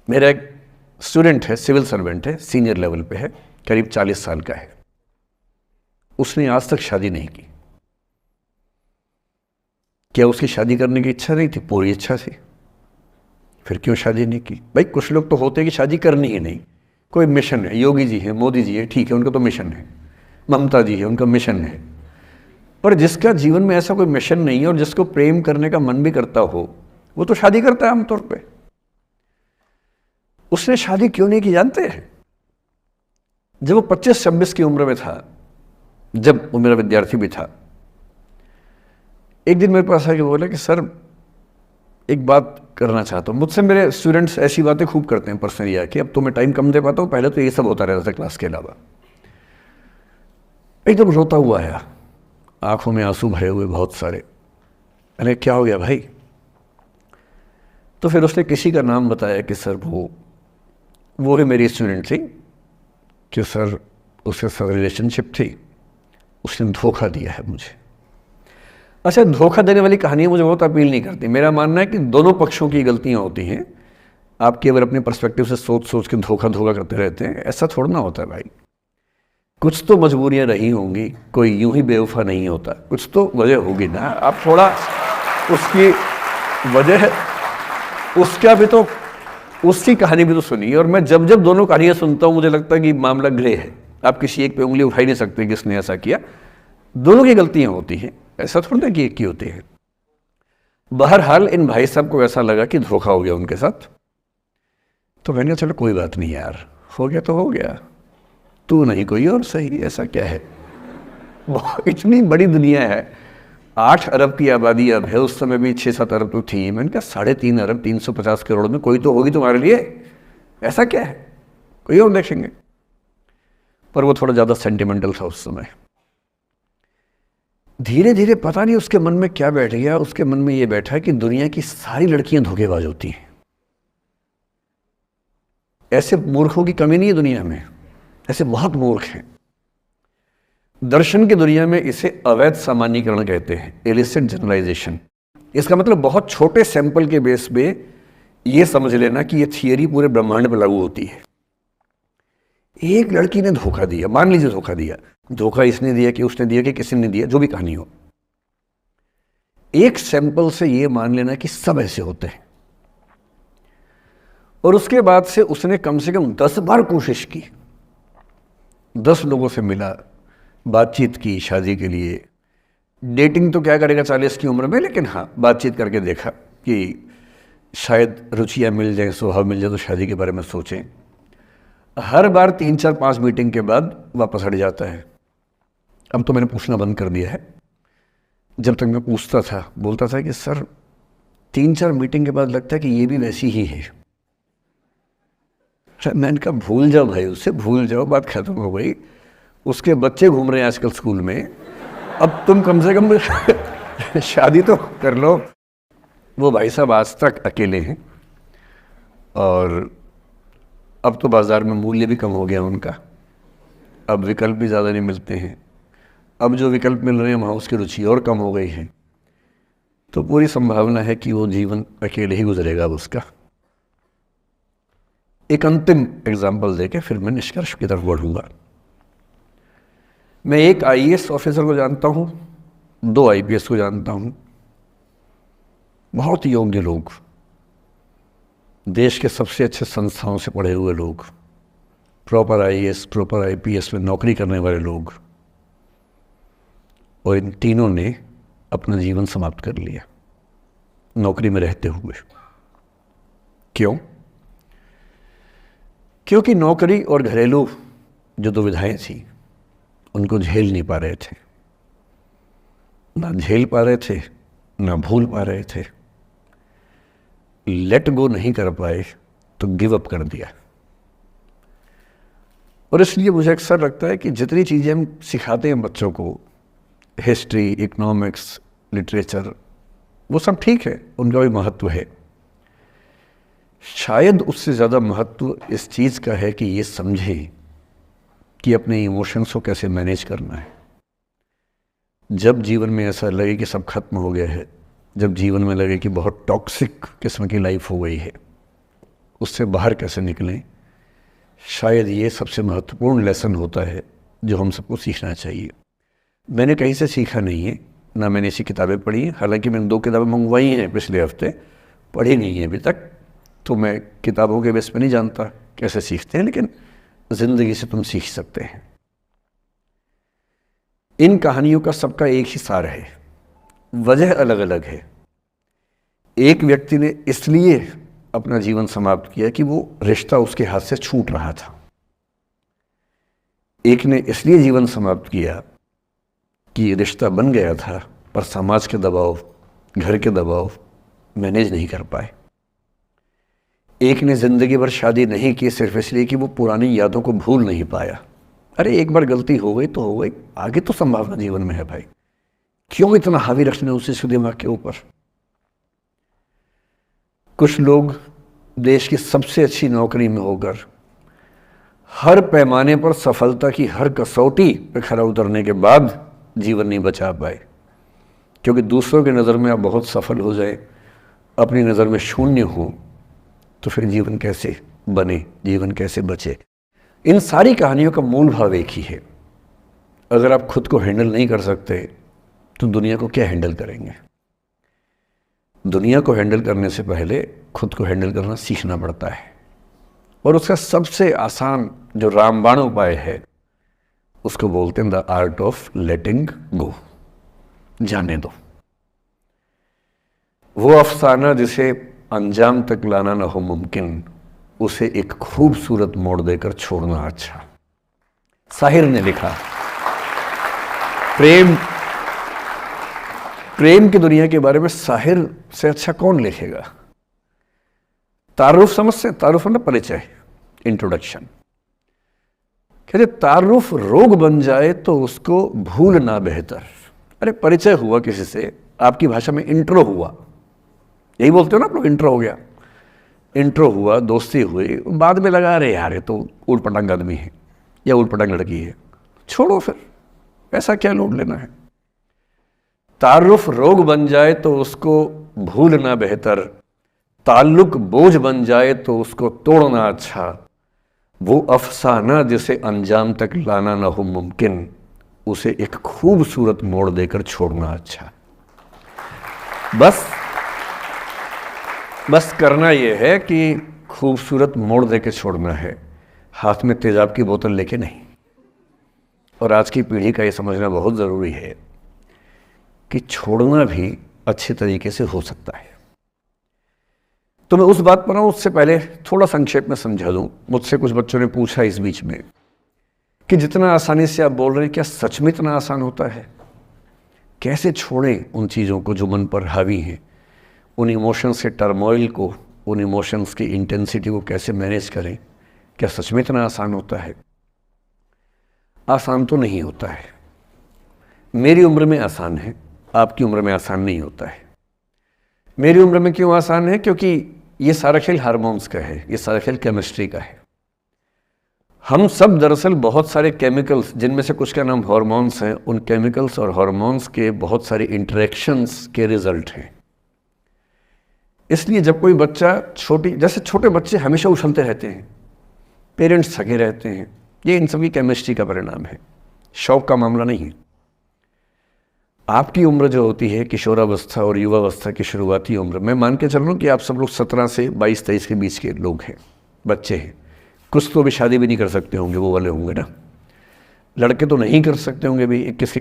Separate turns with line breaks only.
मेरा एक स्टूडेंट है, सिविल सर्वेंट है, सीनियर लेवल पे है, करीब 40 साल का है। उसने आज तक शादी नहीं की। क्या उसकी शादी करने की इच्छा नहीं थी? पूरी इच्छा थी। फिर क्यों शादी नहीं की? भाई कुछ लोग तो होते हैं कि शादी करनी ही नहीं, कोई मिशन है। योगी जी हैं, मोदी जी हैं, ठीक है, उनका तो मिशन है। ममता जी है, उनका मिशन है। पर जिसका जीवन में ऐसा कोई मिशन नहीं है और जिसको प्रेम करने का मन भी करता हो, वो तो शादी करता है आमतौर पे। उसने शादी क्यों नहीं की जानते हैं? जब वो 25-26 की उम्र में था, जब वो मेरा विद्यार्थी भी था, एक दिन मेरे पास आके बोला कि सर एक बात करना चाहता हूँ। मुझसे मेरे स्टूडेंट्स ऐसी बातें खूब करते हैं पर्सनली आके, अब तो मैं टाइम कम दे पाता हूँ, पहले तो ये सब होता रहता था क्लास के अलावा। एकदम रोता हुआ आया, आंखों में आंसू भरे हुए बहुत सारे। अरे क्या हो गया भाई? तो फिर उसने किसी का नाम बताया कि सर वो ही मेरी स्टूडेंट थी कि सर उसके साथ रिलेशनशिप थी, उसने धोखा दिया है मुझे। अच्छा, धोखा देने वाली कहानियाँ मुझे बहुत अपील नहीं करती। मेरा मानना है कि दोनों पक्षों की गलतियाँ होती हैं। आप केवल अपने पर्सपेक्टिव से सोच सोच के धोखा करते रहते हैं, ऐसा थोड़ा ना होता है भाई। कुछ तो मजबूरियाँ रही होंगी, कोई यूं ही बेवफा नहीं होता, कुछ तो वजह होगी ना। आप थोड़ा उसकी वजह, उसका भी तो, उसकी कहानी भी तो सुनिए। और मैं जब जब दोनों कहानियाँ सुनता हूँ मुझे लगता है कि मामला ग्रे है। आप किसी एक पे उंगली उठा ही नहीं सकते किसने ऐसा किया। दोनों की गलतियाँ होती हैं, ऐसा थोड़ा ना कि एक की होती है। बहरहाल इन भाई साहब को ऐसा लगा कि धोखा हो गया उनके साथ। तो मैंने कहा चलो कोई बात नहीं यार, हो गया तो हो गया, तू नहीं कोई और सही, ऐसा क्या है। इतनी बड़ी दुनिया है, 8 अरब की आबादी अब है, उस समय भी 6-7 अरब तो थी। मैंने कहा 3.5 अरब 350 करोड़ में कोई तो होगी तुम्हारे लिए, ऐसा क्या है, कोई और देखेंगे। पर वो थोड़ा ज़्यादा सेंटिमेंटल था उस समय। धीरे धीरे पता नहीं उसके मन में क्या बैठ गया, उसके मन में ये बैठा कि दुनिया की सारी लड़कियां धोखेबाज होती हैं। ऐसे मूर्खों की कमी नहीं है दुनिया में, ऐसे बहुत मूर्ख हैं। दर्शन की दुनिया में इसे अवैध सामान्यीकरण कहते हैं, इलिसिट जनरलाइजेशन। इसका मतलब बहुत छोटे सैंपल के बेस पे ये समझ लेना कि ये थियरी पूरे ब्रह्मांड पर लागू होती है। एक लड़की ने धोखा दिया, मान लीजिए धोखा दिया, धोखा इसने दिया कि उसने दिया कि किसी ने दिया, जो भी कहानी हो, एक सैंपल से ये मान लेना कि सब ऐसे होते हैं। और उसके बाद से उसने कम से कम 10 बार कोशिश की, 10 लोगों से मिला, बातचीत की शादी के लिए। डेटिंग तो क्या करेगा 40 की उम्र में, लेकिन हाँ बातचीत करके देखा कि शायद रुचियाँ मिल जाएं, स्वभाव मिल जाए तो शादी के बारे में सोचें। हर बार 3-4-5 मीटिंग के बाद वापस हट जाता है। अब तो मैंने पूछना बंद कर दिया है। जब तक मैं पूछता था बोलता था कि सर 3-4 मीटिंग के बाद लगता है कि ये भी वैसी ही है। मैंने कहा भूल जाओ भाई, उससे भूल जाओ, बात खत्म हो गई। उसके बच्चे घूम रहे हैं आजकल स्कूल में, अब तुम कम से कम शादी तो कर लो। वो भाई साहब आज तक अकेले हैं और अब तो बाज़ार में मूल्य भी कम हो गया उनका, अब विकल्प भी ज़्यादा नहीं मिलते हैं। अब जो विकल्प मिल रहे हैं वहाँ उसकी रुचि और कम हो गई है। तो पूरी संभावना है कि वो जीवन अकेले ही गुजरेगा अब उसका। एक अंतिम एग्जाम्पल देके फिर मैं निष्कर्ष की तरफ बढ़ूँगा। मैं एक IAS ऑफिसर को जानता हूँ, 2 IPS को जानता हूँ, बहुत योग्य लोग, देश के सबसे अच्छे संस्थाओं से पढ़े हुए लोग, प्रॉपर IAS प्रॉपर IPS में नौकरी करने वाले लोग, और इन तीनों ने अपना जीवन समाप्त कर लिया नौकरी में रहते हुए। क्यों? क्योंकि नौकरी और घरेलू जो दुविधाएं थी उनको झेल नहीं पा रहे थे, ना झेल पा रहे थे, ना भूल पा रहे थे, लेट गो नहीं कर पाए तो गिव अप कर दिया। और इसलिए मुझे अक्सर लगता है कि जितनी चीज़ें हम सिखाते हैं बच्चों को, हिस्ट्री, इकोनॉमिक्स, लिटरेचर, वो सब ठीक है, उनका भी महत्व है। शायद उससे ज़्यादा महत्व इस चीज़ का है कि ये समझें कि अपने इमोशंस को कैसे मैनेज करना है। जब जीवन में ऐसा लगे कि सब खत्म हो गया है, जब जीवन में लगे कि बहुत टॉक्सिक किस्म की लाइफ हो गई है, उससे बाहर कैसे निकलें, शायद ये सबसे महत्वपूर्ण लेसन होता है जो हम सबको सीखना चाहिए। मैंने कहीं से सीखा नहीं है, ना मैंने ऐसी किताबें पढ़ी हैं, हालांकि मैंने 2 किताबें मंगवाई हैं पिछले हफ्ते, पढ़ी नहीं है अभी तक, तो मैं किताबों के बेस पे नहीं जानता कैसे सीखते हैं, लेकिन ज़िंदगी से तुम सीख सकते हैं। इन कहानियों का सबका एक ही सार है, वजह अलग अलग है। एक व्यक्ति ने इसलिए अपना जीवन समाप्त किया कि वो रिश्ता उसके हाथ से छूट रहा था। एक ने इसलिए जीवन समाप्त किया कि रिश्ता बन गया था पर समाज के दबाव, घर के दबाव मैनेज नहीं कर पाए। एक ने जिंदगी भर शादी नहीं की सिर्फ इसलिए कि वो पुरानी यादों को भूल नहीं पाया। अरे एक बार गलती हो गई तो हो गई, आगे तो संभावना जीवन में है भाई, क्यों इतना हावी रखने उसी दिमाग के ऊपर। कुछ लोग देश की सबसे अच्छी नौकरी में होकर हर पैमाने पर सफलता की हर कसौटी पे खरा उतरने के बाद जीवन नहीं बचा पाए, क्योंकि दूसरों की नज़र में आप बहुत सफल हो जाए, अपनी नज़र में शून्य हो, तो फिर जीवन कैसे बने, जीवन कैसे बचे। इन सारी कहानियों का मूल भाव एक ही है, अगर आप खुद को हैंडल नहीं कर सकते तो दुनिया को क्या हैंडल करेंगे। दुनिया को हैंडल करने से पहले खुद को हैंडल करना सीखना पड़ता है, और उसका सबसे आसान जो रामबाण उपाय है उसको बोलते हैं द आर्ट ऑफ लेटिंग गो, जाने दो। वो अफसाना जिसे अंजाम तक लाना न हो मुमकिन, उसे एक खूबसूरत मोड़ देकर छोड़ना अच्छा। साहिर ने लिखा, प्रेम की दुनिया के बारे में साहिर से अच्छा कौन लिखेगा। तारुफ समझते, तारुफ ना परिचय, इंट्रोडक्शन। कहते तारुफ रोग बन जाए तो उसको भूलना बेहतर। अरे परिचय हुआ किसी से, आपकी भाषा में इंट्रो हुआ, यही बोलते हो ना आप लोग, इंट्रो हो गया, इंट्रो हुआ, दोस्ती हुई, बाद में लगा रहे यार ये तो ऊट पटांग आदमी है या ऊट पटांग लड़की है, छोड़ो फिर, ऐसा क्या लोड लेना है। तारुफ रोग बन जाए तो उसको भूलना बेहतर, ताल्लुक बोझ बन जाए तो उसको तोड़ना अच्छा। वो अफसाना जिसे अंजाम तक लाना ना हो मुमकिन, उसे एक खूबसूरत मोड़ देकर छोड़ना अच्छा। बस करना यह है कि खूबसूरत मोड़ देकर छोड़ना है, हाथ में तेजाब की बोतल लेके नहीं। और आज की पीढ़ी का ये समझना बहुत ज़रूरी है कि छोड़ना भी अच्छे तरीके से हो सकता है। तो मैं उस बात पर हूँ, उससे पहले थोड़ा संक्षेप में समझा दूँ। मुझसे कुछ बच्चों ने पूछा इस बीच में कि जितना आसानी से आप बोल रहे हैं, क्या सच में इतना आसान होता है? कैसे छोड़ें उन चीज़ों को जो मन पर हावी हैं, उन इमोशंस के टर्मोइल को, उन इमोशंस की इंटेंसिटी को कैसे मैनेज करें? क्या सच में इतना आसान होता है? आसान तो नहीं होता है। मेरी उम्र में आसान है, आपकी उम्र में आसान नहीं होता है। मेरी उम्र में क्यों आसान है? क्योंकि ये सारा खेल हार्मोन्स का है, ये सारा खेल केमिस्ट्री का है। हम सब दरअसल बहुत सारे केमिकल्स, जिनमें से कुछ का नाम हार्मोन्स हैं, उन केमिकल्स और हार्मोन्स के बहुत सारे इंटरेक्शंस के रिजल्ट हैं। इसलिए जब कोई बच्चा जैसे छोटे बच्चे हमेशा उछलते रहते हैं, पेरेंट्स थके रहते हैं, ये इन सभी केमिस्ट्री का परिणाम है, शौक का मामला नहीं है। आपकी उम्र जो होती है किशोरावस्था और युवावस्था की शुरुआती उम्र, मैं मान के चल रहा हूँ कि आप सब लोग 17 से 22-23 के बीच के लोग हैं, बच्चे हैं। कुछ तो अभी शादी भी नहीं कर सकते होंगे, वो वाले होंगे ना। लड़के तो नहीं कर सकते होंगे भी, 21